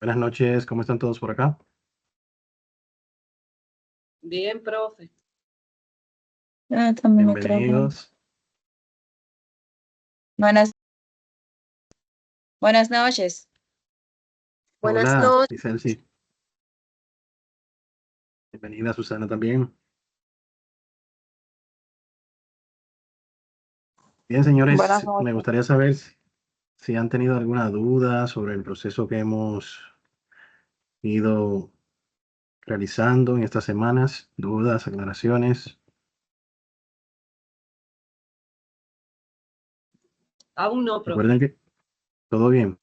Buenas noches, ¿cómo están todos por acá? Bien, profe. También me trabajo. Bienvenidos. Buenas, buenas noches. Buenas Hola, noches. Licenci. Bienvenida, Susana también. Bien, Buenas señores, me noches. gustaría saber si han tenido alguna duda sobre el proceso que hemos ido realizando en estas semanas. Dudas, aclaraciones. Aún no, profe. Recuerden que todo bien.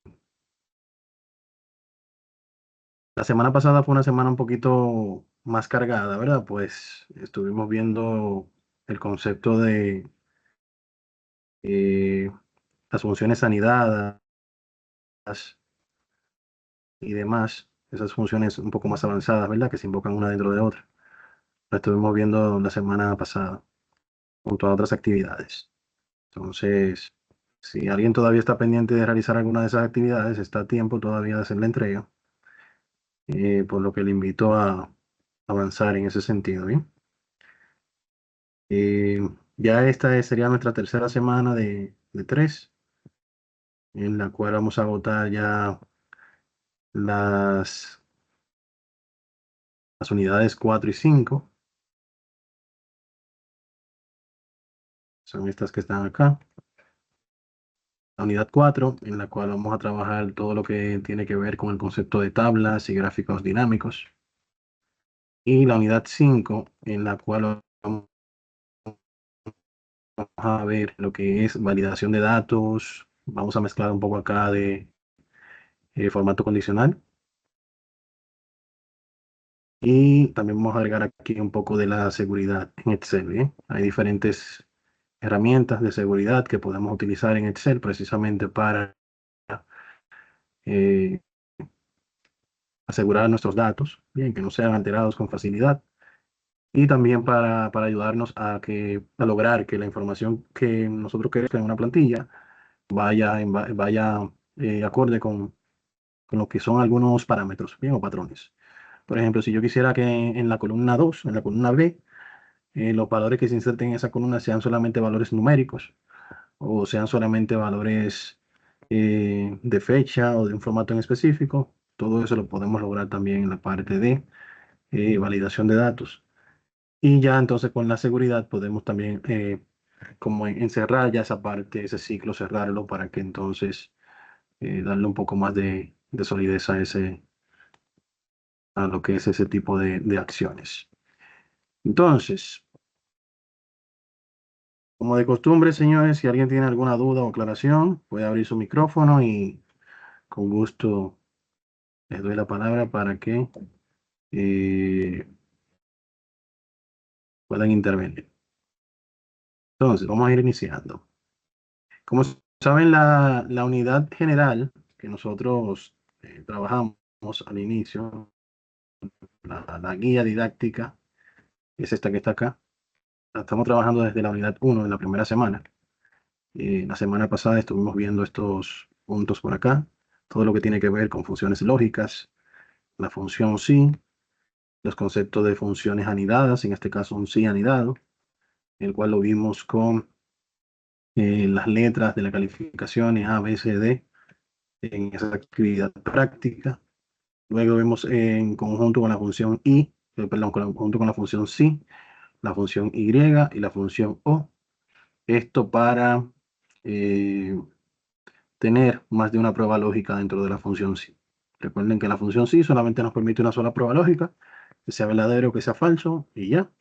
La semana pasada fue una semana un poquito más cargada, ¿verdad? Pues estuvimos viendo el concepto de eh, las funciones anidadas y demás, esas funciones un poco más avanzadas, ¿verdad? Que se invocan una dentro de otra. Lo estuvimos viendo la semana pasada, junto a otras actividades. Entonces, si alguien todavía está pendiente de realizar alguna de esas actividades, está a tiempo todavía de hacer la entrega, por lo que le invito a avanzar en ese sentido, ¿bien? Eh, ya sería nuestra tercera semana de tres, en la cual vamos a agotar ya las, las unidades 4 y 5. Son estas que están acá. La unidad 4, en la cual vamos a trabajar todo lo que tiene que ver con el concepto de tablas y gráficos dinámicos. Y la unidad 5, en la cual vamos a ver lo que es validación de datos. Vamos a mezclar un poco acá de formato condicional. Y también vamos a agregar aquí un poco de la seguridad en Excel, ¿bien? Hay diferentes herramientas de seguridad que podemos utilizar en Excel precisamente para eh, asegurar nuestros datos, bien, que no sean alterados con facilidad. Y también para ayudarnos a lograr que la información que nosotros queremos en una plantilla vaya acorde con lo que son algunos parámetros, bien, o patrones. Por ejemplo, si yo quisiera que en la columna 2, en la columna B, los valores que se inserten en esa columna sean solamente valores numéricos o sean solamente valores de fecha o de un formato en específico, todo eso lo podemos lograr también en la parte de validación de datos. Y ya entonces con la seguridad podemos también como encerrar ya esa parte, ese ciclo, cerrarlo para que entonces darle un poco más de solidez a lo que es ese tipo de acciones. Entonces, como de costumbre, señores, si alguien tiene alguna duda o aclaración, puede abrir su micrófono y con gusto les doy la palabra para que eh, puedan intervenir. Entonces, vamos a ir iniciando. Como saben, la unidad general que nosotros trabajamos al inicio, la guía didáctica, es esta que está acá. La estamos trabajando desde la unidad 1 de la primera semana. La semana pasada estuvimos viendo estos puntos por acá, todo lo que tiene que ver con funciones lógicas, la función sí, los conceptos de funciones anidadas, en este caso un sí anidado, el cual lo vimos con las letras de las calificaciones A, B, C, D en esa actividad práctica. Luego vemos en conjunto con la función i, perdón, conjunto con la función sí, la función y y la función o. Esto para eh, tener más de una prueba lógica dentro de la función sí. Recuerden que la función sí solamente nos permite una sola prueba lógica, que sea verdadero o que sea falso, y ya.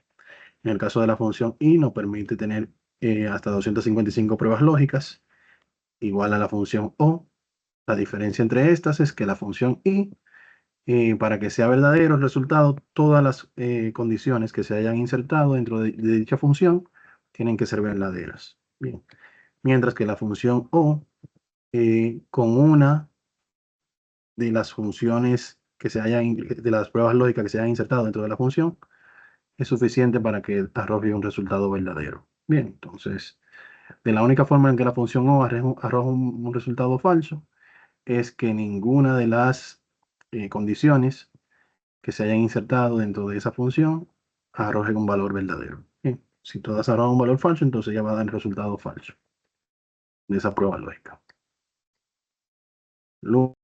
En el caso de la función i nos permite tener hasta 255 pruebas lógicas, igual a la función o. La diferencia entre estas es que la función i, para que sea verdadero el resultado, todas las condiciones que se hayan insertado dentro de dicha función tienen que ser verdaderas. Bien. Mientras que la función o, con una de las funciones de las pruebas lógicas que se hayan insertado dentro de la función, es suficiente para que arroje un resultado verdadero. Bien, entonces, de la única forma en que la función o arroja un resultado falso es que ninguna de las condiciones que se hayan insertado dentro de esa función arrojen un valor verdadero. Bien. Si todas arrojan un valor falso, entonces ya va a dar el resultado falso de esa prueba lógica. Luego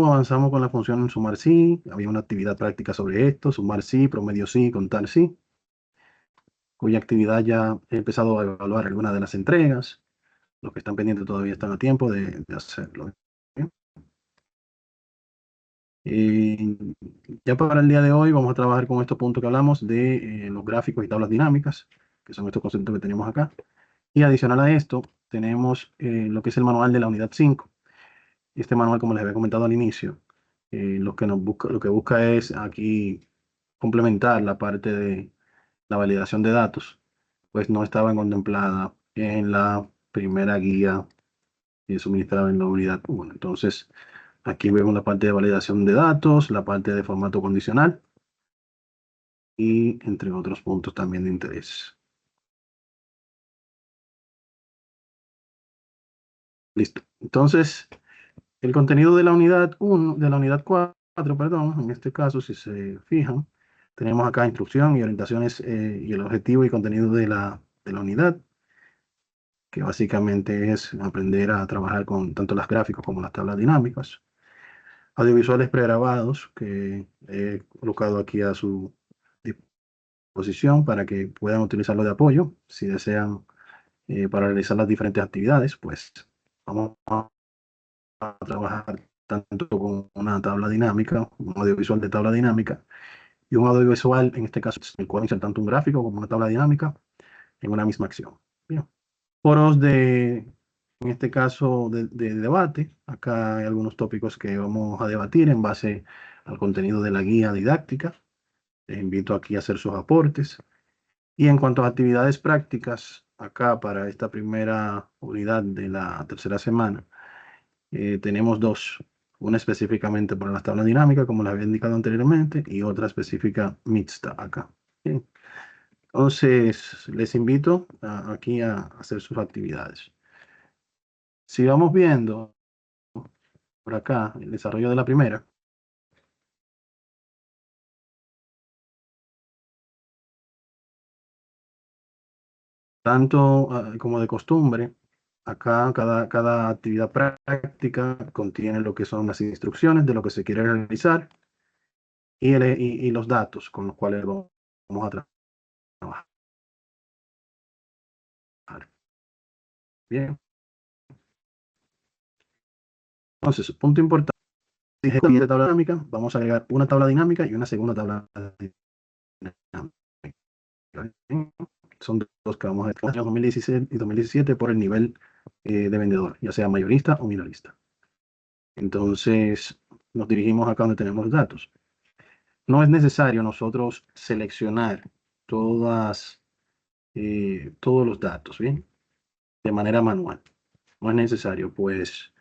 avanzamos con la función sumar sí. Había una actividad práctica sobre esto, sumar sí, promedio sí, contar sí, cuya actividad ya he empezado a evaluar algunas de las entregas. Los que están pendientes todavía están a tiempo de hacerlo. ¿Bien? Ya para el día de hoy vamos a trabajar con estos puntos que hablamos de los gráficos y tablas dinámicas, que son estos conceptos que tenemos acá. Y adicional a esto, tenemos lo que es el manual de la unidad 5. Este manual, como les había comentado al inicio, lo que busca es aquí complementar la parte de la validación de datos, pues no estaba contemplada en la primera guía suministrada en la unidad 1. Entonces, aquí vemos la parte de validación de datos, la parte de formato condicional y entre otros puntos también de interés. Listo. Entonces, el contenido de la unidad 1, de la unidad 4, perdón, en este caso, si se fijan, tenemos acá instrucción y orientaciones y el objetivo y contenido de la unidad, que básicamente es aprender a trabajar con tanto las gráficos como las tablas dinámicas. Audiovisuales pregrabados que he colocado aquí a su disposición para que puedan utilizarlo de apoyo si desean para realizar las diferentes actividades. Pues vamos a trabajar tanto con una tabla dinámica, un audiovisual de tabla dinámica y un audiovisual, en este caso, el cual inserta tanto un gráfico como una tabla dinámica en una misma acción. Bien. Foros en este caso, de debate. Acá hay algunos tópicos que vamos a debatir en base al contenido de la guía didáctica. Les invito aquí a hacer sus aportes. Y en cuanto a actividades prácticas, acá para esta primera unidad de la tercera semana, tenemos dos. Una específicamente para las tablas dinámicas, como les había indicado anteriormente, y otra específica mixta acá. Bien. Entonces, les invito aquí a hacer sus actividades. Si vamos viendo por acá el desarrollo de la primera, tanto como de costumbre, acá cada actividad práctica contiene lo que son las instrucciones de lo que se quiere realizar y los datos con los cuales vamos a trabajar. Bien, entonces, punto importante. De tabla dinámica, vamos a agregar una tabla dinámica y una segunda tabla dinámica. Son dos que vamos a ver en 2016 y 2017 por el nivel de vendedor, ya sea mayorista o minorista. Entonces, nos dirigimos acá donde tenemos los datos. No es necesario nosotros seleccionar todos los datos, ¿bien? De manera manual. No es necesario, pues,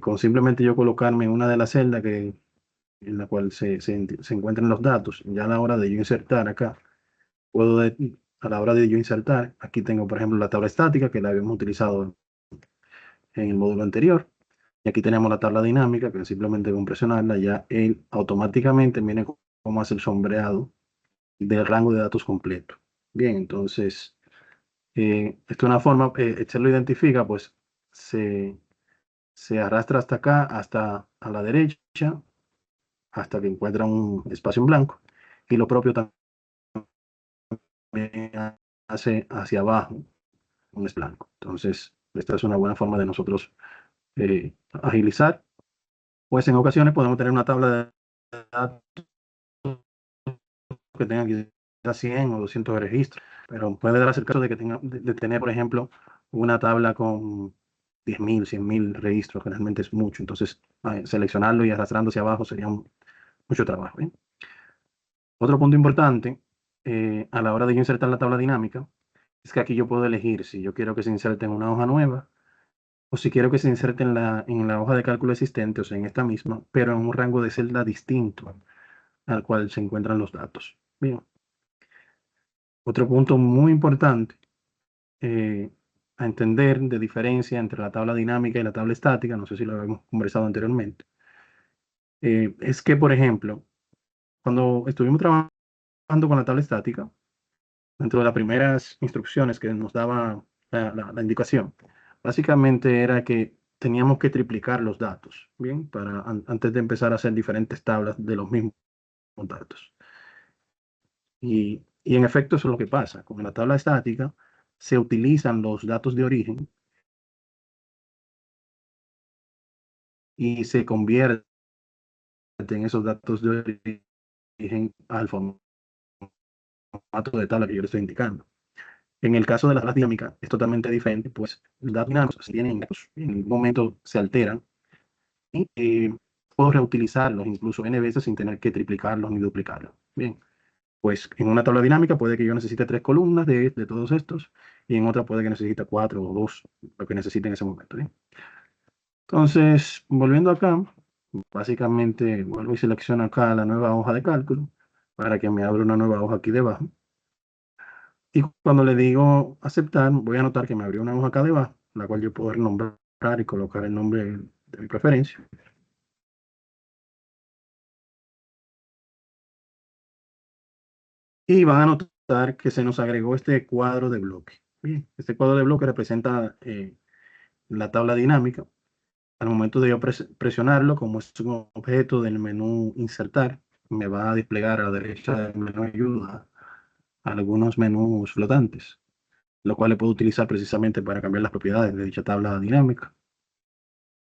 con simplemente yo colocarme en una de las celdas en la cual se encuentran los datos, ya a la hora de yo insertar acá, a la hora de yo insertar, aquí tengo, por ejemplo, la tabla estática que la habíamos utilizado en el módulo anterior. Y aquí tenemos la tabla dinámica, que simplemente con presionarla ya él automáticamente viene como hace el sombreado del rango de datos completo. Bien, entonces, esto es una forma, Excel lo identifica, pues se arrastra hasta acá, hasta a la derecha, hasta que encuentra un espacio en blanco. Y lo propio también hace hacia abajo un es blanco. Entonces, esta es una buena forma de nosotros agilizar. Pues en ocasiones podemos tener una tabla de datos que tenga quizás 100 o 200 registros, pero puede darse el caso de que de tener, por ejemplo, una tabla con 10.000, 100.000 registros, que realmente es mucho. Entonces, seleccionarlo y arrastrando hacia abajo sería mucho trabajo. ¿Bien? Otro punto importante a la hora de yo insertar la tabla dinámica es que aquí yo puedo elegir si yo quiero que se inserte en una hoja nueva o si quiero que se inserte en la hoja de cálculo existente, o sea, en esta misma, pero en un rango de celda distinto al cual se encuentran los datos. Bien. Otro punto muy importante eh, a entender de diferencia entre la tabla dinámica y la tabla estática, no sé si lo habíamos conversado anteriormente, es que, por ejemplo, cuando estuvimos trabajando con la tabla estática, dentro de las primeras instrucciones que nos daba la indicación, básicamente era que teníamos que triplicar los datos, ¿bien? Antes de empezar a hacer diferentes tablas de los mismos datos. Y en efecto eso es lo que pasa. Con la tabla estática se utilizan los datos de origen y se convierten esos datos de origen al formato de tabla que yo le estoy indicando. En el caso de las tablas dinámicas es totalmente diferente, pues los datos dinámicos en ningún momento se alteran y puedo reutilizarlos incluso n veces sin tener que triplicarlos ni duplicarlos. Bien, pues en una tabla dinámica puede que yo necesite 3 columnas de todos estos y en otra puede que necesite 4 o 2, lo que necesite en ese momento. ¿Bien? Entonces, volviendo acá, básicamente vuelvo y selecciono acá la nueva hoja de cálculo para que me abra una nueva hoja aquí debajo. Y cuando le digo aceptar, voy a notar que me abrió una hoja acá debajo, la cual yo puedo renombrar y colocar el nombre de mi preferencia. Y van a notar que se nos agregó este cuadro de bloque. Bien, este cuadro de bloque representa la tabla dinámica. Al momento de yo presionarlo, como es un objeto del menú insertar, me va a desplegar a la derecha del menú ayuda algunos menús flotantes, lo cual le puedo utilizar precisamente para cambiar las propiedades de dicha tabla dinámica.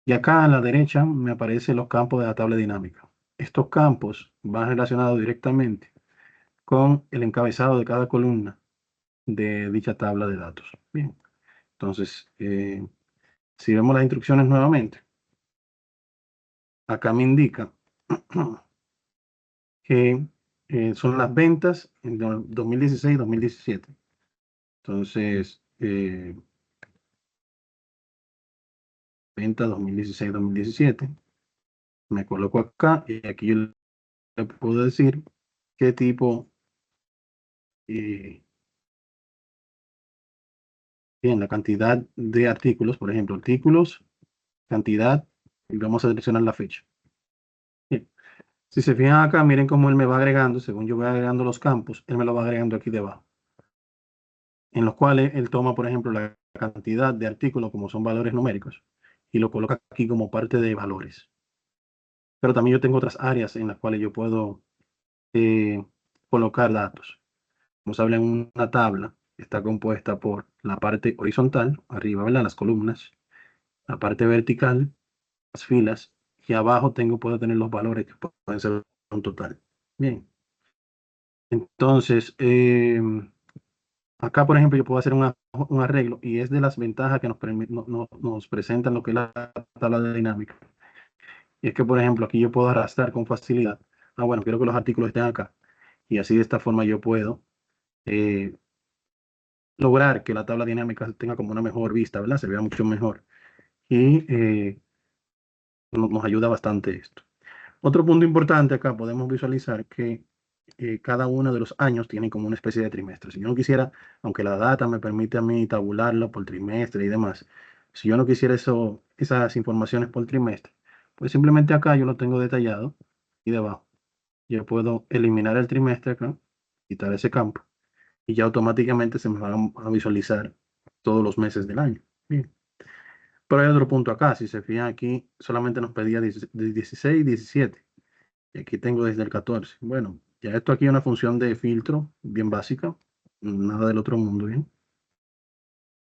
Y acá a la derecha me aparecen los campos de la tabla dinámica. Estos campos van relacionados directamente con el encabezado de cada columna de dicha tabla de datos. Bien, entonces, si vemos las instrucciones nuevamente, acá me indica que son las ventas en 2016-2017. Entonces, venta 2016-2017. Me coloco acá y aquí yo le puedo decir qué tipo, eh, bien, la cantidad de artículos, por ejemplo, artículos, cantidad, y vamos a seleccionar la fecha. Bien. Si se fijan acá, miren cómo él me va agregando, según yo voy agregando los campos, él me lo va agregando aquí debajo, en los cuales él toma, por ejemplo, la cantidad de artículos como son valores numéricos y lo coloca aquí como parte de valores. Pero también yo tengo otras áreas en las cuales yo puedo eh, colocar datos. Como se habla en una tabla, está compuesta por la parte horizontal, arriba, ¿verdad? Las columnas, la parte vertical, las filas, y abajo puedo tener los valores que pueden ser un total. Bien. Entonces, acá, por ejemplo, yo puedo hacer un arreglo y es de las ventajas que nos presentan lo que es la tabla de dinámica. Y es que, por ejemplo, aquí yo puedo arrastrar con facilidad. Ah, bueno, quiero que los artículos estén acá. Y así de esta forma yo puedo eh, lograr que la tabla dinámica tenga como una mejor vista, ¿verdad? Se vea mucho mejor. Y nos ayuda bastante esto. Otro punto importante acá, podemos visualizar que cada uno de los años tiene como una especie de trimestre. Si yo no quisiera, aunque la data me permite a mí tabularlo por trimestre y demás, si yo no quisiera esas informaciones por trimestre, pues simplemente acá yo lo tengo detallado y debajo. Yo puedo eliminar el trimestre acá, quitar ese campo y ya automáticamente se me van a visualizar todos los meses del año. Bien. Pero hay otro punto acá, si se fijan aquí, solamente nos pedía de 16 y 17. Y aquí tengo desde el 14. Bueno, ya esto aquí es una función de filtro bien básica, nada del otro mundo, ¿bien?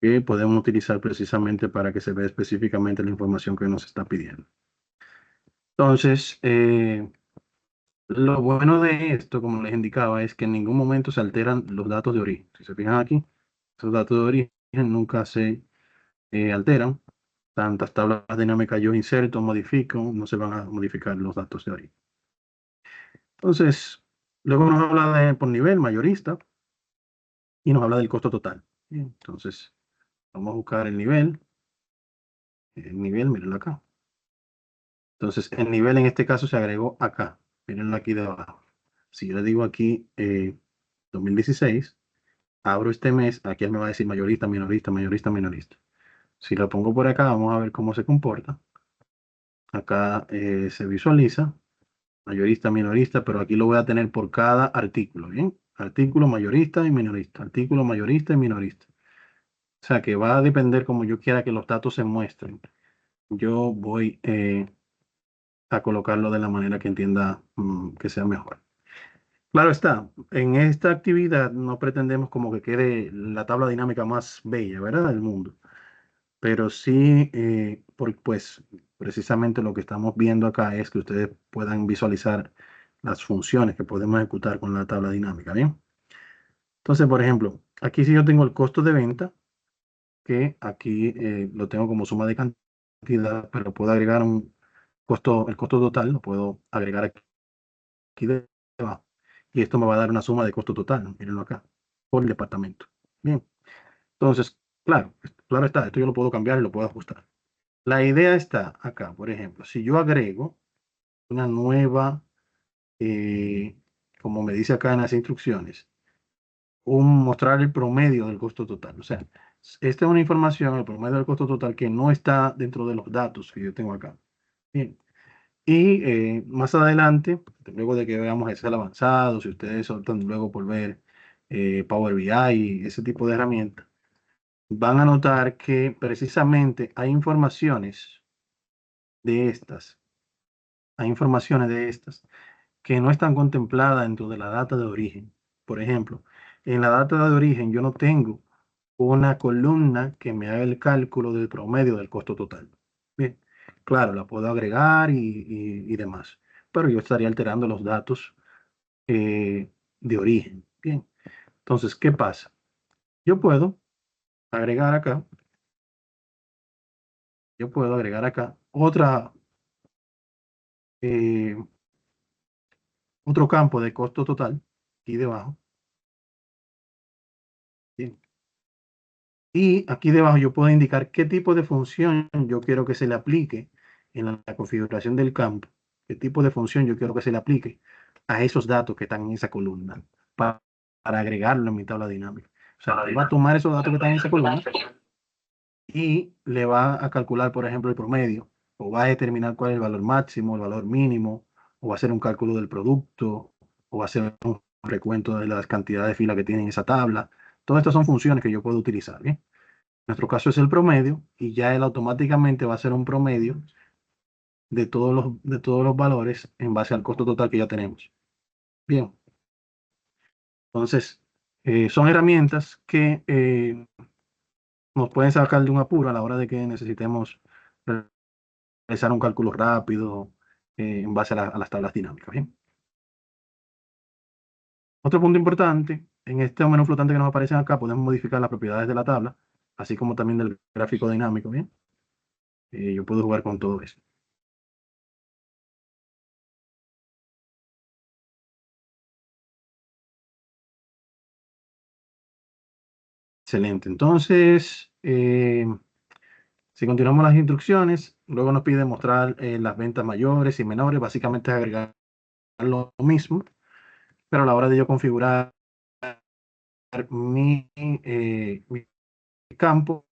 Que podemos utilizar precisamente para que se vea específicamente la información que nos está pidiendo. Entonces, lo bueno de esto, como les indicaba, es que en ningún momento se alteran los datos de origen. Si se fijan aquí, esos datos de origen nunca se alteran. Tantas tablas dinámicas yo inserto, modifico, no se van a modificar los datos de origen. Entonces, luego nos habla de por nivel mayorista y nos habla del costo total. Bien, entonces, vamos a buscar el nivel. El nivel, mírenlo acá. Entonces, el nivel en este caso se agregó acá. Mírenlo aquí debajo. Si yo le digo aquí 2016, abro este mes, aquí él me va a decir mayorista, minorista, mayorista, minorista. Si lo pongo por acá, vamos a ver cómo se comporta. Acá se visualiza mayorista, minorista, pero aquí lo voy a tener por cada artículo, ¿bien? Artículo mayorista y minorista, artículo mayorista y minorista. O sea que va a depender como yo quiera que los datos se muestren. Yo voy a colocarlo de la manera que entienda que sea mejor. Claro está, en esta actividad no pretendemos como que quede la tabla dinámica más bella, ¿verdad? Del mundo. Pero sí, pues precisamente lo que estamos viendo acá es que ustedes puedan visualizar las funciones que podemos ejecutar con la tabla dinámica, ¿bien? Entonces, por ejemplo, aquí si yo tengo el costo de venta, que aquí lo tengo como suma de cantidad, pero puedo agregar un costo, el costo total, lo puedo agregar aquí debajo. Y esto me va a dar una suma de costo total, mírenlo acá, por el departamento. Bien, entonces, claro está, esto yo lo puedo cambiar y lo puedo ajustar. La idea está acá, por ejemplo, si yo agrego una nueva, eh, como me dice acá en las instrucciones, mostrar el promedio del costo total. O sea, esta es una información, el promedio del costo total, que no está dentro de los datos que yo tengo acá. Bien. Y más adelante, luego de que veamos Excel avanzado, si ustedes optan luego por ver Power BI y ese tipo de herramientas, van a notar que precisamente hay informaciones de estas que no están contempladas dentro de la data de origen. Por ejemplo, en la data de origen yo no tengo una columna que me haga el cálculo del promedio del costo total. Bien, claro, la puedo agregar y demás, pero yo estaría alterando los datos de origen. Bien, entonces, ¿qué pasa? Yo puedo agregar acá, eh, otro campo de costo total aquí debajo. Bien. Y aquí debajo yo puedo indicar qué tipo de función yo quiero que se le aplique en la configuración del campo, qué tipo de función yo quiero que se le aplique a esos datos que están en esa columna para agregarlo en mi tabla dinámica. O sea, va a tomar esos datos que están en esa columna y le va a calcular, por ejemplo, el promedio, o va a determinar cuál es el valor máximo, el valor mínimo, o va a hacer un cálculo del producto, o va a hacer un recuento de las cantidades de filas que tiene en esa tabla. Todas estas son funciones que yo puedo utilizar, ¿bien? En nuestro caso es el promedio y ya él automáticamente va a hacer un promedio de todos los valores en base al costo total que ya tenemos. Bien, entonces son herramientas que nos pueden sacar de un apuro a la hora de que necesitemos realizar un cálculo rápido en base a las tablas dinámicas. Bien. Otro punto importante, en este menú flotante que nos aparece acá, podemos modificar las propiedades de la tabla, así como también del gráfico dinámico. Bien, yo puedo jugar con todo eso. Excelente. Entonces, si continuamos las instrucciones, luego nos pide mostrar las ventas mayores y menores, básicamente es agregar lo mismo, pero a la hora de yo configurar mi campo,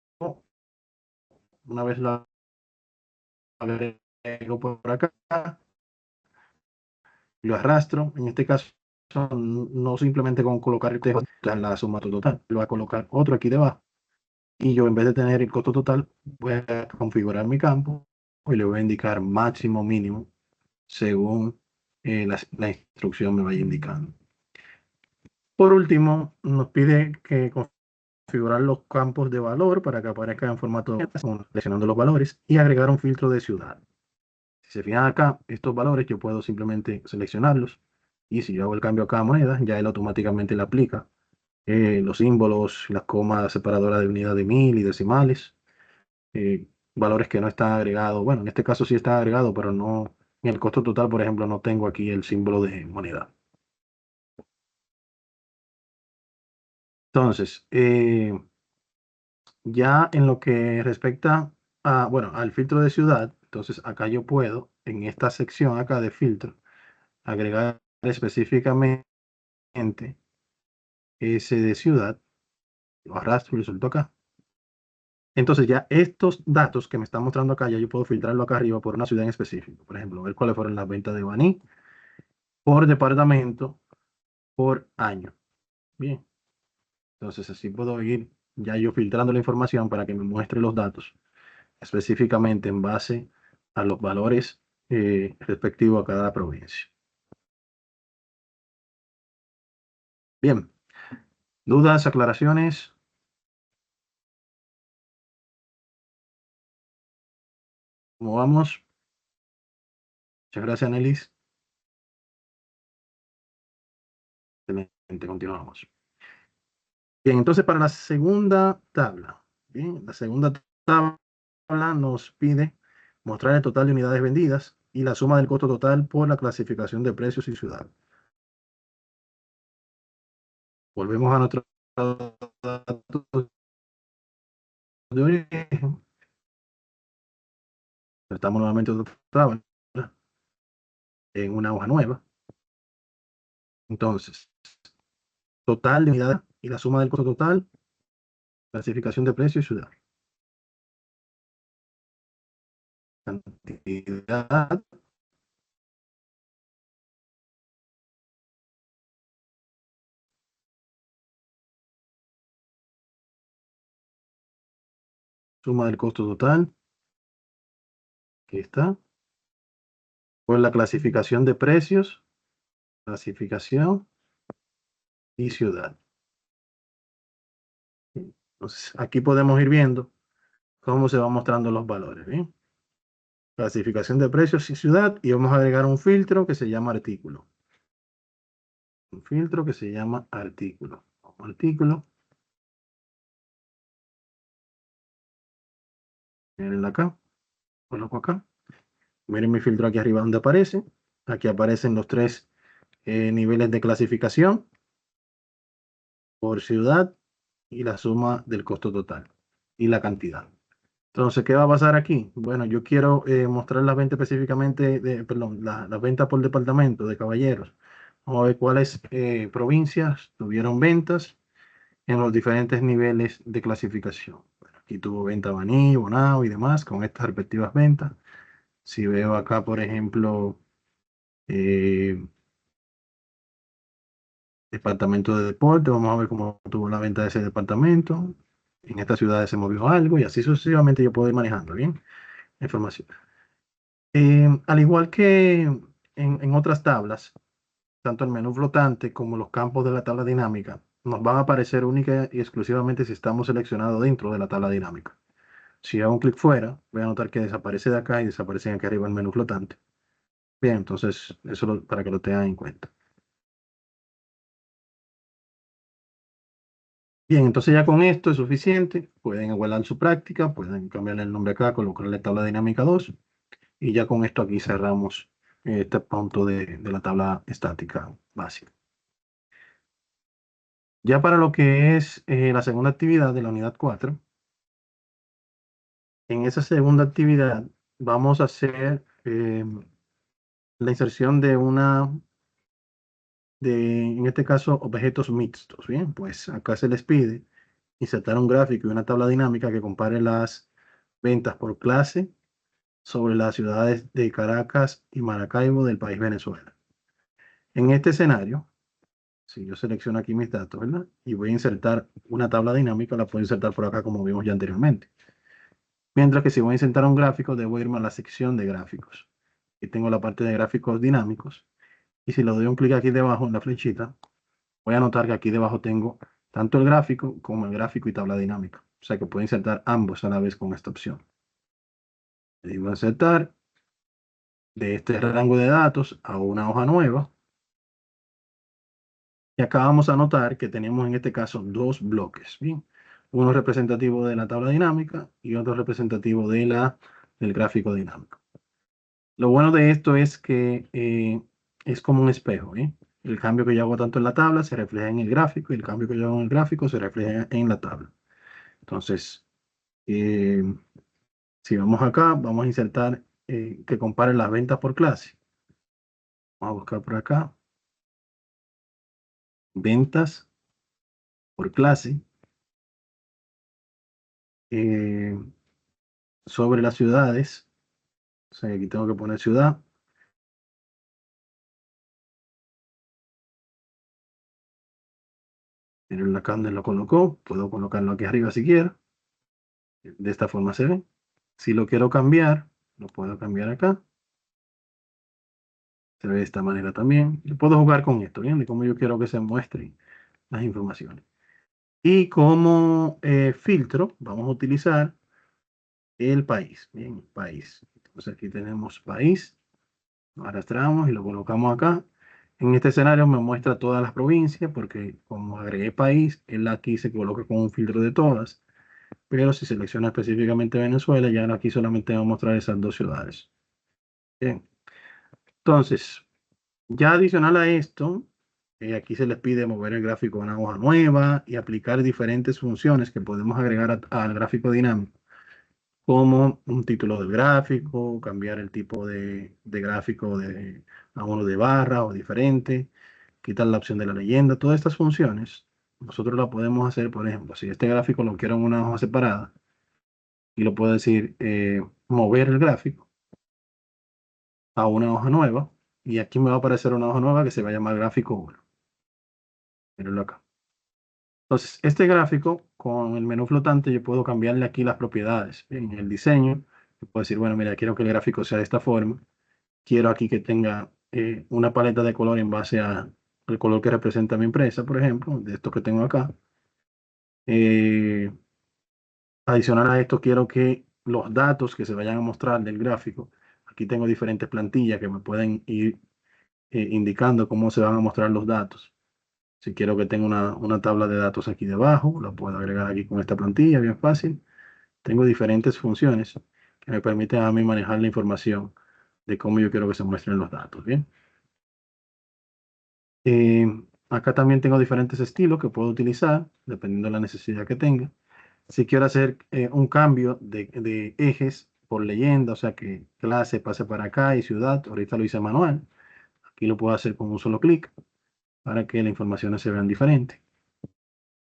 una vez lo agrego por acá, lo arrastro, en este caso no simplemente con colocar el texto en la suma total, lo voy a colocar otro aquí debajo y yo en vez de tener el costo total voy a configurar mi campo y le voy a indicar máximo, mínimo, según la instrucción me vaya indicando. Por último, nos pide que configurar los campos de valor para que aparezcan en formato seleccionando los valores y agregar un filtro de ciudad. Si se fijan acá, estos valores yo puedo simplemente seleccionarlos y si yo hago el cambio acá a moneda, ya él automáticamente le aplica los símbolos, las comas separadoras de unidad de mil y decimales, valores que no están agregados. Bueno, en este caso sí está agregado, pero no en el costo total, por ejemplo, no tengo aquí el símbolo de moneda. Entonces, ya en lo que respecta bueno, al filtro de ciudad, entonces acá yo puedo, en esta sección acá de filtro, agregar específicamente ese de ciudad, lo arrastro y lo suelto acá. Entonces ya estos datos que me están mostrando acá, ya yo puedo filtrarlo acá arriba por una ciudad en específico. Por ejemplo, ver cuáles fueron las ventas de Baní, por departamento, por año. Bien, entonces así puedo ir ya yo filtrando la información para que me muestre los datos específicamente en base a los valores respectivos a cada provincia. Bien, dudas, aclaraciones. ¿Cómo vamos? Muchas gracias, Nelis. Excelente, continuamos. Bien, entonces para la segunda tabla, bien, la segunda tabla nos pide mostrar el total de unidades vendidas y la suma del costo total por la clasificación de precios y ciudad. Volvemos a nuestro dato de origen. Estamos nuevamente en otra tabla en una hoja nueva. Entonces, total de unidades y la suma del costo total, clasificación de precios y ciudad. Cantidad, suma del costo total, aquí está, por la clasificación de precios, clasificación y ciudad. Entonces, aquí podemos ir viendo cómo se van mostrando los valores, ¿bien? Clasificación de precios y ciudad, y vamos a agregar un filtro que se llama artículo. Un filtro que se llama artículo. Artículo. Miren acá, coloco acá. Miren mi filtro aquí arriba donde aparece. Aquí aparecen los tres niveles de clasificación por ciudad y la suma del costo total y la cantidad. Entonces, ¿qué va a pasar aquí? Bueno, yo quiero mostrar las ventas específicamente, perdón, las ventas por departamento de caballeros. Vamos a ver cuáles provincias tuvieron ventas en los diferentes niveles de clasificación. Bueno, aquí tuvo venta Baní, Bonao y demás con estas respectivas ventas. Si veo acá, por ejemplo, eh, departamento de deporte, vamos a ver cómo tuvo la venta de ese departamento. En estas ciudades se movió algo y así sucesivamente yo puedo ir manejando, ¿bien? La información. Al igual que en otras tablas, tanto el menú flotante como los campos de la tabla dinámica nos van a aparecer única y exclusivamente si estamos seleccionados dentro de la tabla dinámica. Si hago un clic fuera, voy a notar que desaparece de acá y desaparece aquí arriba el menú flotante. Bien, entonces eso para que lo tengan en cuenta. Bien, entonces ya con esto es suficiente. Pueden igualar su práctica, pueden cambiarle el nombre acá, colocarle tabla dinámica 2 y ya con esto aquí cerramos este punto de la tabla estática básica. Ya para lo que es la segunda actividad de la unidad 4, en esa segunda actividad vamos a hacer la inserción en este caso, objetos mixtos. Bien, pues acá se les pide insertar un gráfico y una tabla dinámica que compare las ventas por clase sobre las ciudades de Caracas y Maracaibo del país Venezuela. En este escenario, si yo selecciono aquí mis datos, ¿verdad? Y voy a insertar una tabla dinámica, la puedo insertar por acá como vimos ya anteriormente. Mientras que si voy a insertar un gráfico, debo irme a la sección de gráficos. Aquí tengo la parte de gráficos dinámicos. Y si le doy un clic aquí debajo en la flechita, voy a notar que aquí debajo tengo tanto el gráfico como el gráfico y tabla dinámica. O sea que puedo insertar ambos a la vez con esta opción. Le digo insertar de este rango de datos a una hoja nueva. Y acá vamos a notar que tenemos en este caso dos bloques. Bien, uno representativo de la tabla dinámica y otro representativo del gráfico dinámico. Lo bueno de esto es que es como un espejo, ¿eh? El cambio que yo hago tanto en la tabla se refleja en el gráfico y el cambio que yo hago en el gráfico se refleja en la tabla. Entonces, eh, si vamos acá, vamos a insertar que compare las ventas por clase. Vamos a buscar por acá. Ventas por clase eh, sobre las ciudades. O sea, aquí tengo que poner ciudad. Miren acá donde lo colocó. Puedo colocarlo aquí arriba si quiero. De esta forma se ve. Si lo quiero cambiar, lo puedo cambiar acá. Se ve de esta manera también. Yo puedo jugar con esto, ¿bien? De cómo yo quiero que se muestren las informaciones. Y como filtro, vamos a utilizar el país. Bien, país. Entonces aquí tenemos país. Lo arrastramos y lo colocamos acá. En este escenario me muestra todas las provincias porque como agregué país, él aquí se coloca con un filtro de todas. Pero si selecciona específicamente Venezuela, ya aquí solamente va a mostrar esas dos ciudades. Bien. Entonces, ya adicional a esto, aquí se les pide mover el gráfico a una hoja nueva y aplicar diferentes funciones que podemos agregar al gráfico dinámico, como un título del gráfico, cambiar el tipo de gráfico a uno de barra o diferente, quitar la opción de la leyenda. Todas estas funciones nosotros las podemos hacer, por ejemplo, si este gráfico lo quiero en una hoja separada y lo puedo decir mover el gráfico a una hoja nueva y aquí me va a aparecer una hoja nueva que se va a llamar gráfico 1. Mírenlo acá. Entonces, este gráfico con el menú flotante yo puedo cambiarle aquí las propiedades. En el diseño, puedo decir, bueno, mira, quiero que el gráfico sea de esta forma. Quiero aquí que tenga una paleta de color en base al color que representa mi empresa, por ejemplo, de estos que tengo acá. Eh, Adicional a esto, quiero que los datos que se vayan a mostrar del gráfico, aquí tengo diferentes plantillas que me pueden ir indicando cómo se van a mostrar los datos. Si quiero que tenga una tabla de datos aquí debajo, la puedo agregar aquí con esta plantilla, bien fácil. Tengo diferentes funciones que me permiten a mí manejar la información de cómo yo quiero que se muestren los datos, ¿bien? Eh, Acá también tengo diferentes estilos que puedo utilizar, dependiendo de la necesidad que tenga. Si quiero hacer un cambio de ejes por leyenda, o sea que clase pase para acá y ciudad, ahorita lo hice manual. Aquí lo puedo hacer con un solo clic para que las informaciones se vean diferentes.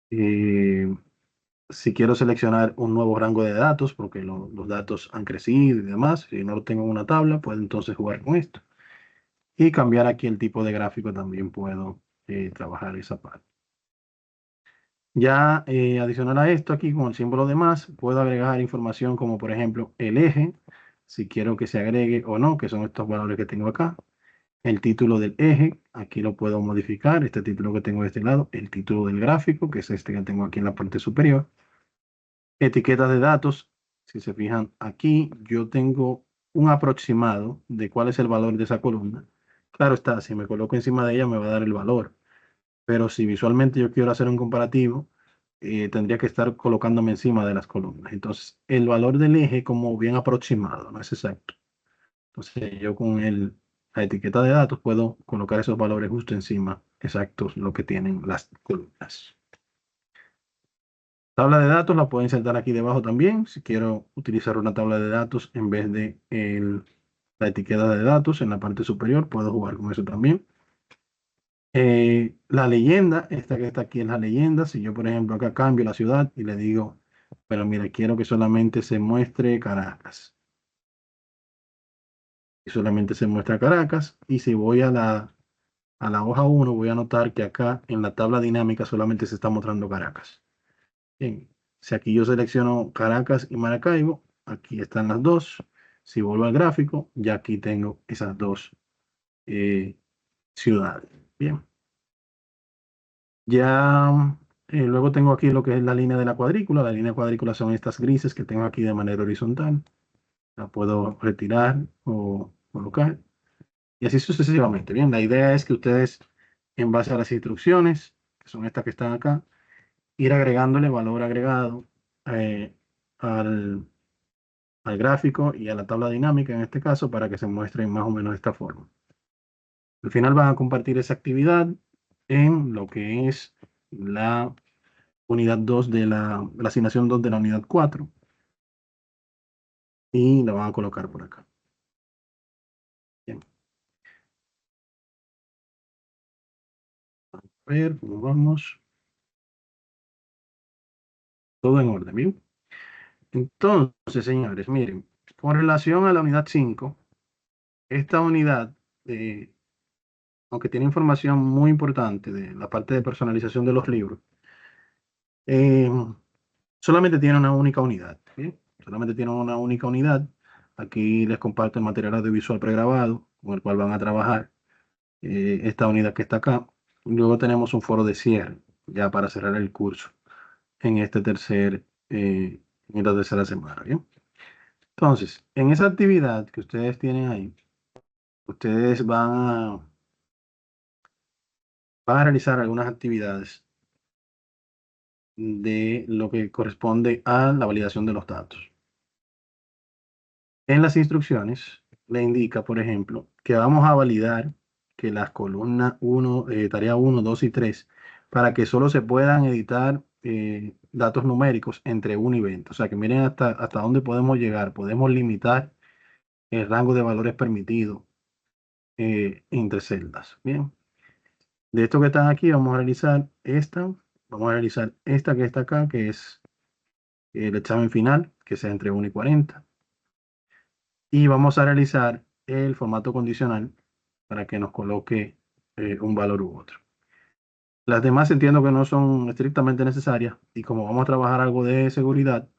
Eh, si quiero seleccionar un nuevo rango de datos, porque los datos han crecido y demás, si no lo tengo en una tabla, puedo entonces jugar con esto. Y cambiar aquí el tipo de gráfico también puedo trabajar esa parte. Ya adicional a esto, aquí con el símbolo de más, puedo agregar información como por ejemplo el eje, si quiero que se agregue o no, que son estos valores que tengo acá. El título del eje, aquí lo puedo modificar, este título que tengo de este lado. El título del gráfico, que es este que tengo aquí en la parte superior. Etiquetas de datos, si se fijan aquí, yo tengo un aproximado de cuál es el valor de esa columna. Claro está, si me coloco encima de ella me va a dar el valor, pero si visualmente yo quiero hacer un comparativo, tendría que estar colocándome encima de las columnas. Entonces, el valor del eje como bien aproximado, no es exacto. Entonces, yo con la etiqueta de datos puedo colocar esos valores justo encima, exactos, lo que tienen las columnas. Tabla de datos la puedo insertar aquí debajo también. Si quiero utilizar una tabla de datos en vez de la etiqueta de datos en la parte superior, puedo jugar con eso también. La leyenda, esta que está aquí es la leyenda. Si yo, por ejemplo, acá cambio la ciudad y le digo, pero mira, quiero que solamente se muestre Caracas. Y solamente se muestra Caracas. Y si voy a la hoja 1, voy a notar que acá en la tabla dinámica solamente se está mostrando Caracas. Bien, si aquí yo selecciono Caracas y Maracaibo, aquí están las dos. Si vuelvo al gráfico, ya aquí tengo esas dos eh, ciudades. Bien, ya luego tengo aquí lo que es la línea de la cuadrícula. La línea de cuadrícula son estas grises que tengo aquí de manera horizontal. La puedo retirar o colocar. Y así sucesivamente. Bien, la idea es que ustedes, en base a las instrucciones, que son estas que están acá, ir agregándole valor agregado eh, al, al gráfico y a la tabla dinámica en este caso para que se muestren más o menos de esta forma. Al final van a compartir esa actividad en lo que es la unidad 2 de la asignación 2 de la unidad 4 y la van a colocar por acá. Bien. A ver cómo vamos. Todo en orden, ¿bien? Entonces, señores, miren, con relación a la unidad 5, esta unidad, aunque tiene información muy importante de la parte de personalización de los libros, solamente tiene una única unidad. ¿Bien? Solamente tiene una única unidad. Aquí les comparto el material audiovisual pregrabado con el cual van a trabajar esta unidad que está acá. Y luego tenemos un foro de cierre, ya para cerrar el curso en en esta tercera semana. ¿Bien? Entonces, en esa actividad que ustedes tienen ahí, ustedes van a realizar algunas actividades de lo que corresponde a la validación de los datos. En las instrucciones le indica, por ejemplo, que vamos a validar que las columnas 1, tarea 1, 2 y 3, para que solo se puedan editar datos numéricos entre 1 y 20. O sea, que miren hasta dónde podemos llegar. Podemos limitar el rango de valores permitido entre celdas. Bien. De esto que están aquí, vamos a realizar esta. Vamos a realizar esta que está acá, que es el examen final, que sea entre 1 y 40. Y vamos a realizar el formato condicional para que nos coloque un valor u otro. Las demás entiendo que no son estrictamente necesarias y como vamos a trabajar algo de seguridad,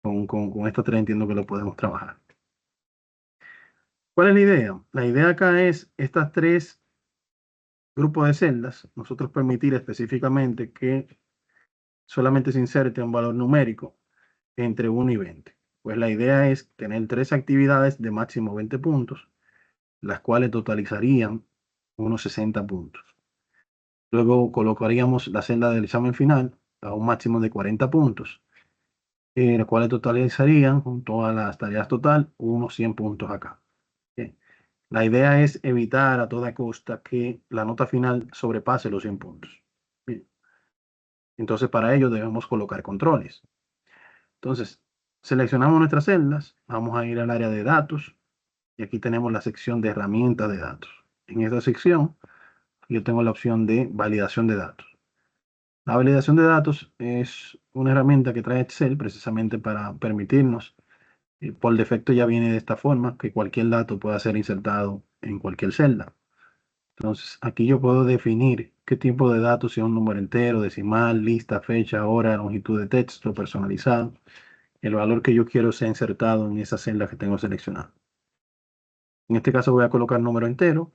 con estos tres entiendo que lo podemos trabajar. ¿Cuál es la idea? La idea acá es estas tres grupos de celdas, nosotros permitir específicamente que solamente se inserte un valor numérico entre 1 y 20. Pues la idea es tener tres actividades de máximo 20 puntos, las cuales totalizarían unos 60 puntos. Luego colocaríamos la celda del examen final a un máximo de 40 puntos, las cuales totalizarían con todas las tareas total unos 100 puntos acá. Bien. La idea es evitar a toda costa que la nota final sobrepase los 100 puntos. Bien. Entonces, para ello debemos colocar controles. Entonces, seleccionamos nuestras celdas, vamos a ir al área de datos y aquí tenemos la sección de herramientas de datos. En esta sección, yo tengo la opción de validación de datos. La validación de datos es una herramienta que trae Excel precisamente para permitirnos, por defecto ya viene de esta forma, que cualquier dato pueda ser insertado en cualquier celda. Entonces, aquí yo puedo definir qué tipo de datos, si es un número entero, decimal, lista, fecha, hora, longitud de texto, personalizado, el valor que yo quiero sea insertado en esa celda que tengo seleccionada. En este caso voy a colocar número entero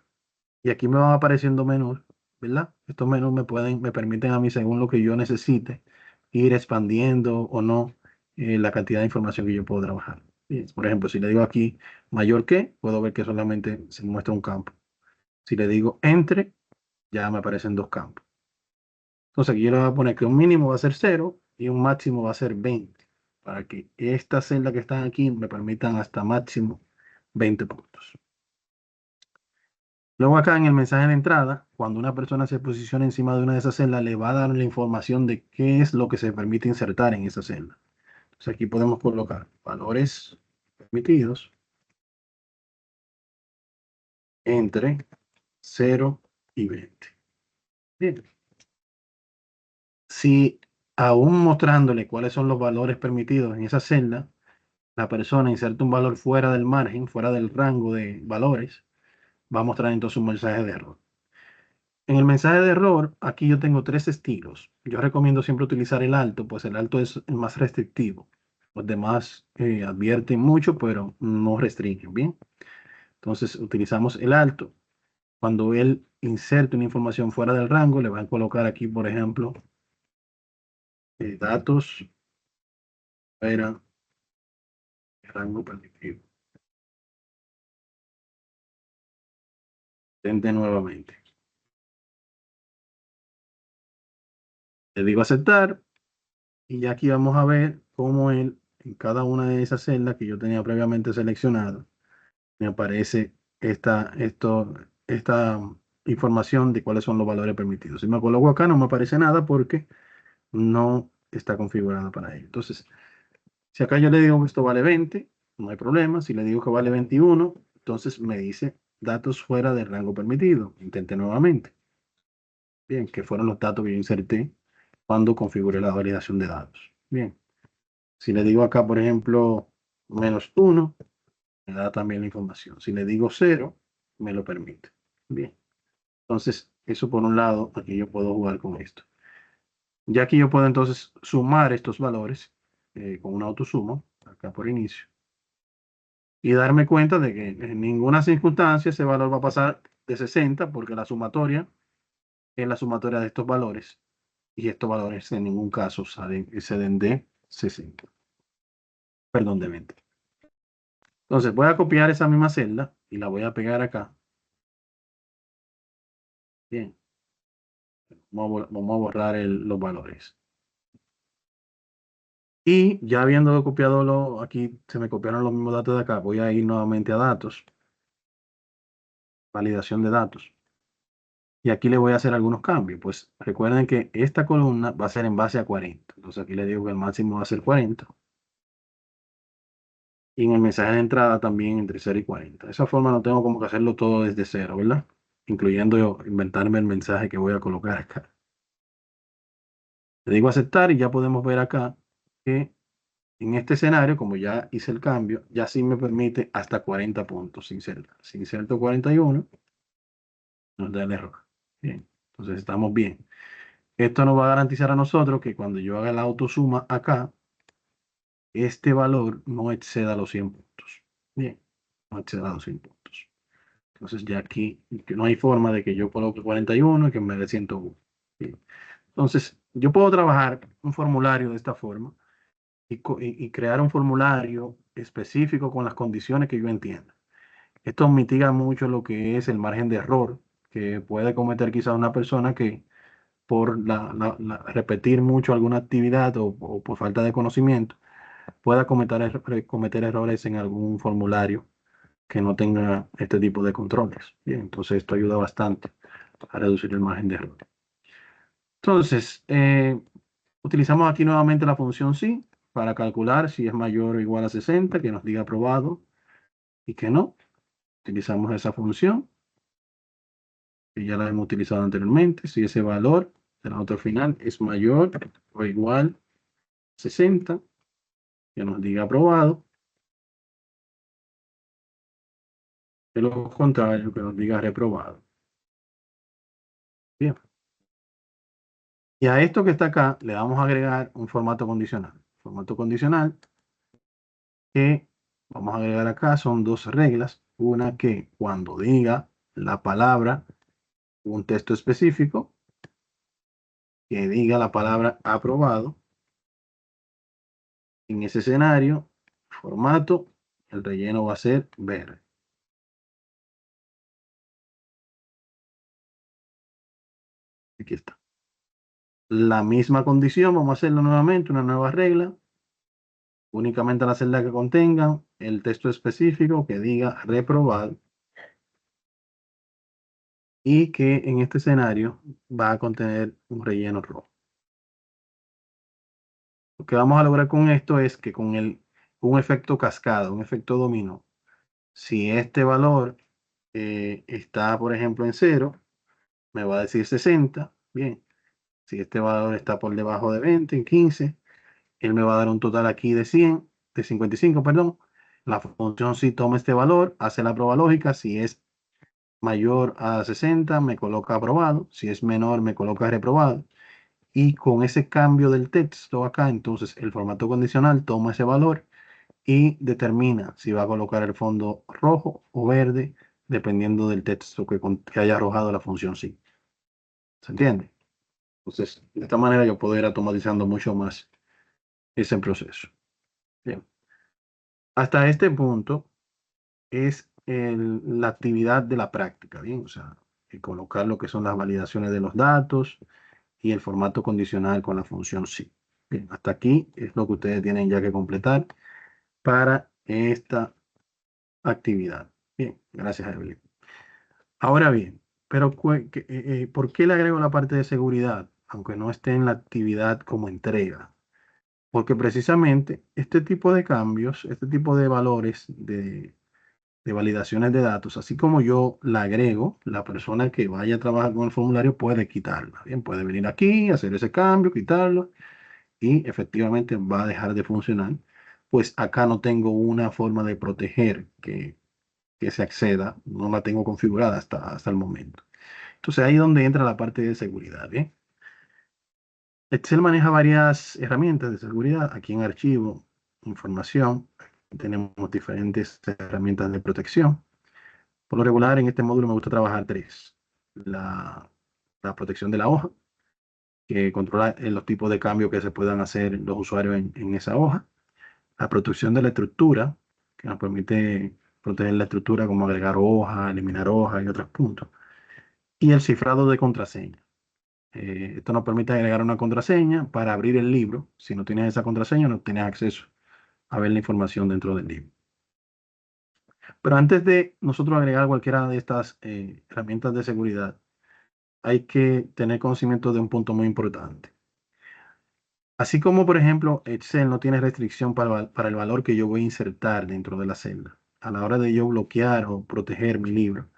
y aquí me van apareciendo menús, ¿verdad? Estos menús me permiten a mí, según lo que yo necesite, ir expandiendo o no la cantidad de información que yo puedo trabajar. Bien, por ejemplo, si le digo aquí mayor que, puedo ver que solamente se muestra un campo. Si le digo entre, ya me aparecen dos campos. Entonces aquí yo le voy a poner que un mínimo va a ser 0 y un máximo va a ser 20, para que estas celdas que están aquí me permitan hasta máximo 20 puntos. Luego acá en el mensaje de entrada, cuando una persona se posiciona encima de una de esas celdas, le va a dar la información de qué es lo que se permite insertar en esa celda. Entonces aquí podemos colocar valores permitidos entre 0 y 20. Bien. Si aún mostrándole cuáles son los valores permitidos en esa celda, la persona inserta un valor fuera del margen, fuera del rango de valores, va a mostrar entonces un mensaje de error. En el mensaje de error, aquí yo tengo tres estilos. Yo recomiendo siempre utilizar el alto, pues el alto es el más restrictivo. Los demás advierten mucho, pero no restringen, ¿bien? Entonces utilizamos el alto. Cuando él inserte una información fuera del rango, le van a colocar aquí, por ejemplo, datos fuera del rango permitido. Intente nuevamente. Le digo aceptar. Y ya aquí vamos a ver cómo él, en cada una de esas celdas que yo tenía previamente seleccionado, me aparece esta información de cuáles son los valores permitidos. Si me coloco acá, no me aparece nada porque no está configurado para ello. Entonces, si acá yo le digo que esto vale 20, no hay problema. Si le digo que vale 21, entonces me dice datos fuera del rango permitido. Intente nuevamente. Bien, que fueron los datos que yo inserté cuando configuré la validación de datos. Bien. Si le digo acá, por ejemplo, -1, me da también la información. Si le digo 0, me lo permite. Bien. Entonces, eso por un lado, aquí yo puedo jugar con esto. Ya aquí yo puedo entonces sumar estos valores con una autosuma, acá por inicio, y darme cuenta de que en ninguna circunstancia ese valor va a pasar de 60 porque la sumatoria es la sumatoria de estos valores y estos valores en ningún caso exceden de 60, perdón, de 20. Entonces voy a copiar esa misma celda y la voy a pegar acá. Bien, vamos a borrar los valores. Y ya habiendo copiado aquí se me copiaron los mismos datos de acá, voy a ir nuevamente a datos, validación de datos. Y aquí le voy a hacer algunos cambios. Pues recuerden que esta columna va a ser en base a 40. Entonces aquí le digo que el máximo va a ser 40. Y en el mensaje de entrada también entre 0 y 40. De esa forma no tengo como que hacerlo todo desde cero, ¿verdad? Incluyendo yo inventarme el mensaje que voy a colocar acá. Le digo aceptar y ya podemos ver acá que en este escenario, como ya hice el cambio, ya sí me permite hasta 40 puntos sin celda. Si inserto 41, nos da el error. Bien, entonces estamos bien. Esto nos va a garantizar a nosotros que cuando yo haga la autosuma acá, este valor no exceda los 100 puntos. Bien, no exceda los 100 puntos. Entonces ya aquí no hay forma de que yo coloque 41 y que me dé 101. Bien. Entonces, yo puedo trabajar un formulario de esta forma y crear un formulario específico con las condiciones que yo entienda. Esto mitiga mucho lo que es el margen de error que puede cometer quizás una persona que por repetir mucho alguna actividad o por falta de conocimiento pueda cometer errores en algún formulario que no tenga este tipo de controles. Bien, entonces esto ayuda bastante a reducir el margen de error. Entonces, utilizamos aquí nuevamente la función sí para calcular si es mayor o igual a 60, que nos diga aprobado y que no. Utilizamos esa función, que ya la hemos utilizado anteriormente. Si ese valor de la nota final es mayor o igual a 60, que nos diga aprobado. De lo contrario, que nos diga reprobado. Bien. Y a esto que está acá le vamos a agregar un formato condicional. Formato condicional que vamos a agregar acá son dos reglas. Una que cuando diga la palabra, un texto específico, que diga la palabra aprobado, en ese escenario, formato, el relleno va a ser verde. Aquí está. La misma condición, vamos a hacerlo nuevamente, una nueva regla. Únicamente la celda que contenga el texto específico que diga reprobado y que en este escenario va a contener un relleno rojo. Lo que vamos a lograr con esto es que con un efecto cascada, un efecto dominó, si este valor está, por ejemplo, en 0, me va a decir 60. Bien, si este valor está por debajo de 20, en 15, él me va a dar un total aquí de 100, de 55, perdón. La función si toma este valor, hace la prueba lógica. Si es mayor a 60, me coloca aprobado. Si es menor, me coloca reprobado. Y con ese cambio del texto acá, entonces el formato condicional toma ese valor y determina si va a colocar el fondo rojo o verde, dependiendo del texto que haya arrojado la función sí. ¿Se entiende? Entonces, de esta manera yo puedo ir automatizando mucho más ese proceso. Bien. Hasta este punto es la actividad de la práctica, ¿bien? O sea, el colocar lo que son las validaciones de los datos y el formato condicional con la función sí. Bien, hasta aquí es lo que ustedes tienen ya que completar para esta actividad. Bien, gracias, Evelyn. Ahora bien, pero ¿por qué le agrego la parte de seguridad, aunque no esté en la actividad como entrega? Porque precisamente este tipo de cambios, este tipo de valores de validaciones de datos, así como yo la agrego, la persona que vaya a trabajar con el formulario puede quitarla. Bien, puede venir aquí, hacer ese cambio, quitarlo y efectivamente va a dejar de funcionar. Pues acá no tengo una forma de proteger que se acceda, no la tengo configurada hasta el momento. Entonces ahí es donde entra la parte de seguridad, ¿bien? Excel maneja varias herramientas de seguridad. Aquí en archivo, información, tenemos diferentes herramientas de protección. Por lo regular, en este módulo me gusta trabajar tres. La protección de la hoja, que controla los tipos de cambios que se puedan hacer los usuarios en esa hoja. La protección de la estructura, que nos permite proteger la estructura como agregar hojas, eliminar hojas y otros puntos. Y el cifrado de contraseña. Esto nos permite agregar una contraseña para abrir el libro. Si no tienes esa contraseña, no tienes acceso a ver la información dentro del libro. Pero antes de nosotros agregar cualquiera de estas herramientas de seguridad, hay que tener conocimiento de un punto muy importante. Así como, por ejemplo, Excel no tiene restricción para el valor que yo voy a insertar dentro de la celda. A la hora de yo bloquear o proteger mi libro,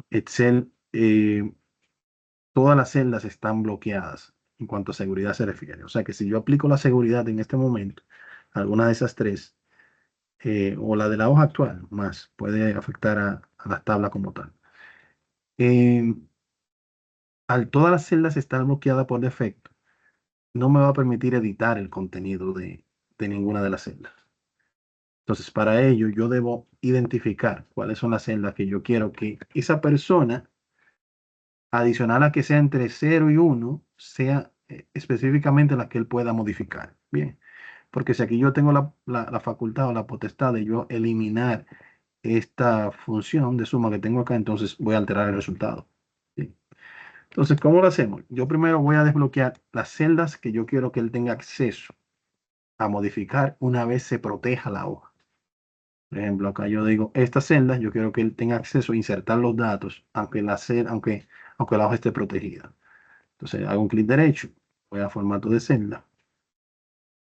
Excel, todas las celdas están bloqueadas en cuanto a seguridad se refiere. O sea que si yo aplico la seguridad en este momento, alguna de esas tres, o la de la hoja actual, más puede afectar a la tabla como tal. Eh, Al todas las celdas estar bloqueadas por defecto, no me va a permitir editar el contenido de ninguna de las celdas. Entonces, para ello, yo debo identificar cuáles son las celdas que yo quiero que esa persona, adicional a que sea entre 0 y 1, sea específicamente la que él pueda modificar. Bien, porque si aquí yo tengo la facultad o la potestad de yo eliminar esta función de suma que tengo acá, entonces voy a alterar el resultado. ¿Sí? Entonces, ¿cómo lo hacemos? Yo primero voy a desbloquear las celdas que yo quiero que él tenga acceso a modificar una vez se proteja la hoja. Por ejemplo, acá yo digo, estas celdas yo quiero que él tenga acceso a insertar los datos, aunque la hoja esté protegida. Entonces hago un clic derecho, voy a formato de celda.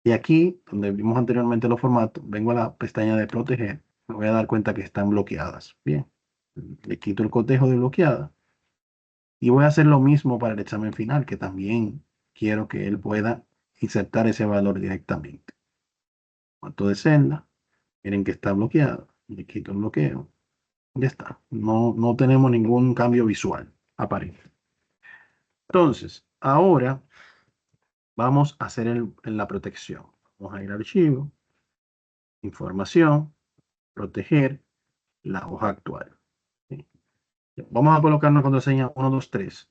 Y aquí, donde vimos anteriormente los formatos, vengo a la pestaña de proteger. Me voy a dar cuenta que están bloqueadas. Bien, le quito el cotejo de bloqueada. Y voy a hacer lo mismo para el examen final, que también quiero que él pueda insertar ese valor directamente. Formato de celda. Miren que está bloqueado. Le quito el bloqueo. Ya está. No tenemos ningún cambio visual aparente. Entonces, ahora vamos a hacer la protección. Vamos a ir a archivo, información, proteger la hoja actual. ¿Sí? Vamos a colocar una contraseña 123.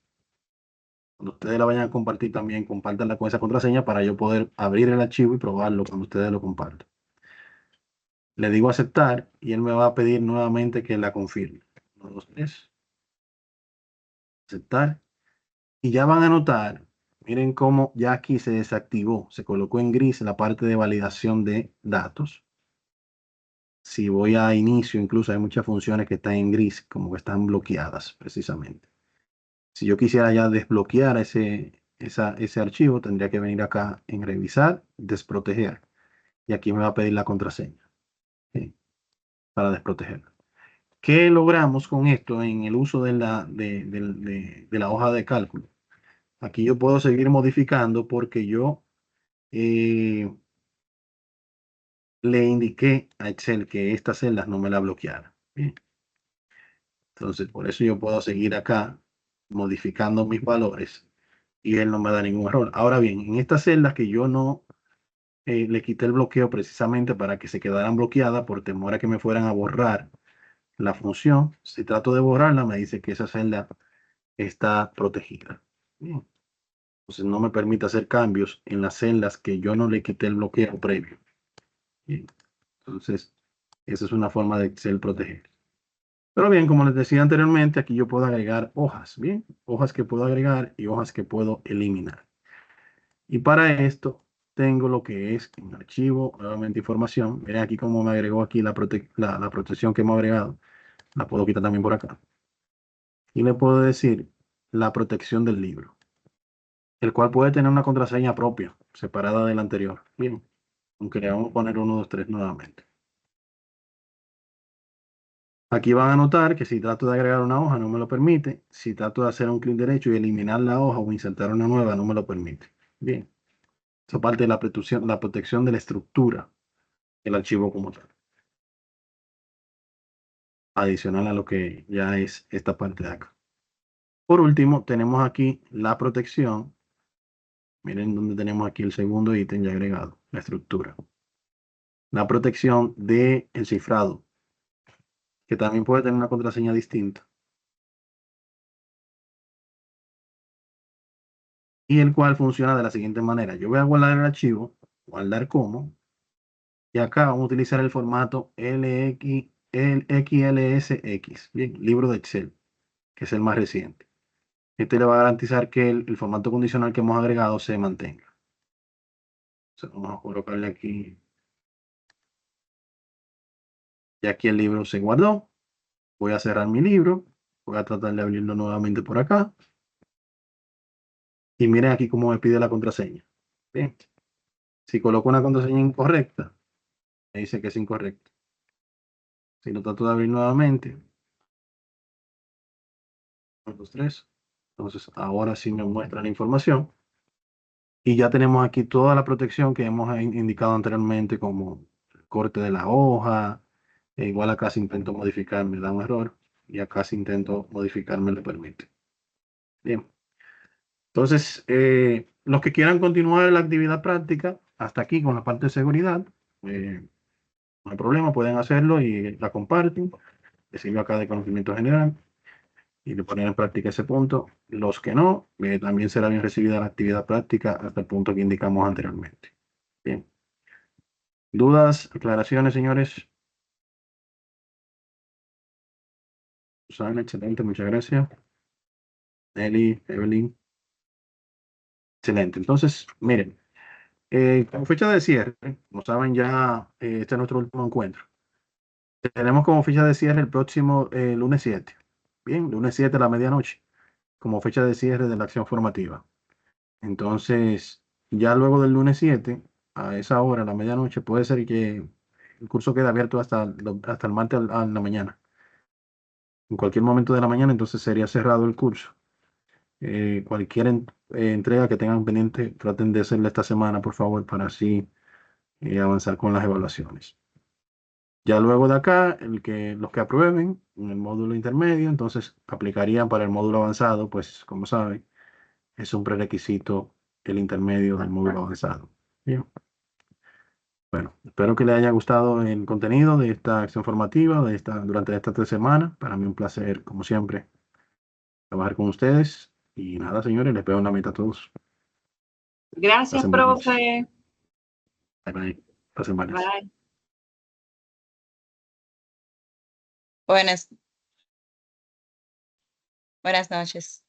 Cuando ustedes la vayan a compartir también, compártanla con esa contraseña para yo poder abrir el archivo y probarlo cuando ustedes lo compartan. Le digo aceptar y él me va a pedir nuevamente que la confirme. 123. Aceptar. Y ya van a notar, miren cómo ya aquí se desactivó, se colocó en gris la parte de validación de datos. Si voy a inicio, incluso hay muchas funciones que están en gris, como que están bloqueadas precisamente. Si yo quisiera ya desbloquear ese archivo, tendría que venir acá en revisar, desproteger. Y aquí me va a pedir la contraseña, ¿sí? Para desprotegerlo. ¿Qué logramos con esto en el uso de la hoja de cálculo? Aquí yo puedo seguir modificando porque yo eh, le indiqué a Excel que estas celdas no me la bloqueara. Bien. Entonces, por eso yo puedo seguir acá modificando mis valores y él no me da ningún error. Ahora bien, en estas celdas que yo no le quité el bloqueo precisamente para que se quedaran bloqueadas por temor a que me fueran a borrar la función, si trato de borrarla, me dice que esa celda está protegida. Bien. Entonces, no me permite hacer cambios en las celdas que yo no le quité el bloqueo previo. Bien. Entonces, esa es una forma de Excel proteger. Pero bien, como les decía anteriormente, aquí yo puedo agregar hojas, bien, hojas que puedo agregar y hojas que puedo eliminar. Y para esto tengo lo que es en archivo, nuevamente información. Miren aquí cómo me agregó aquí la protección que hemos agregado. La puedo quitar también por acá. Y le puedo decir la protección del libro, el cual puede tener una contraseña propia, separada de la anterior. Bien, aunque le vamos a poner 1, 2, 3 nuevamente. Aquí van a notar que si trato de agregar una hoja no me lo permite. Si trato de hacer un clic derecho y eliminar la hoja o insertar una nueva no me lo permite. Bien, esa parte de la protección de la estructura del archivo como tal. Adicional a lo que ya es esta parte de acá. Por último, tenemos aquí la protección Miren donde tenemos aquí el segundo ítem ya agregado, la estructura. La protección del cifrado, que también puede tener una contraseña distinta. Y el cual funciona de la siguiente manera. Yo voy a guardar el archivo, guardar como, y acá vamos a utilizar el formato XLSX, bien, libro de Excel, que es el más reciente. Este le va a garantizar que el formato condicional que hemos agregado se mantenga. Entonces, vamos a colocarle aquí. Y aquí el libro se guardó. Voy a cerrar mi libro. Voy a tratar de abrirlo nuevamente por acá. Y miren aquí cómo me pide la contraseña. Bien. Si coloco una contraseña incorrecta, me dice que es incorrecto. Si lo trato de abrir nuevamente, 1, 2, 3. Entonces, ahora sí me muestra la información. Y ya tenemos aquí toda la protección que hemos indicado anteriormente, como el corte de la hoja. Igual acá si intento modificar me da un error. Y acá si intento modificar me lo permite. Bien. Entonces, los que quieran continuar la actividad práctica, hasta aquí con la parte de seguridad, no hay problema, pueden hacerlo y la comparten. Les sirve acá de conocimiento general y le ponen en práctica ese punto. Los que no, también será bien recibida la actividad práctica hasta el punto que indicamos anteriormente. Bien. ¿Dudas, aclaraciones, señores? Susana, excelente, muchas gracias. Nelly, Evelyn. Excelente. Entonces, miren, como fecha de cierre, como saben ya, este es nuestro último encuentro. Tenemos como fecha de cierre el próximo lunes 7. Bien, lunes 7 a la medianoche, como fecha de cierre de la acción formativa. Entonces, ya luego del lunes 7, a esa hora, a la medianoche, puede ser que el curso quede abierto hasta el martes a la mañana. En cualquier momento de la mañana, entonces sería cerrado el curso. Cualquier entrega que tengan pendiente, traten de hacerla esta semana, por favor, para así avanzar con las evaluaciones. Ya luego de acá, los que aprueben en el módulo intermedio, entonces aplicarían para el módulo avanzado, pues como saben, es un prerequisito el intermedio del módulo avanzado. Bien. Bueno, espero que les haya gustado el contenido de esta acción formativa durante estas 3 semanas. Para mí un placer, como siempre, trabajar con ustedes. Y nada, señores, les veo en la meta a todos. Gracias, Pasen buenas noches. profe. Bye, bye. Pasen buenas. Bye. Buenas noches.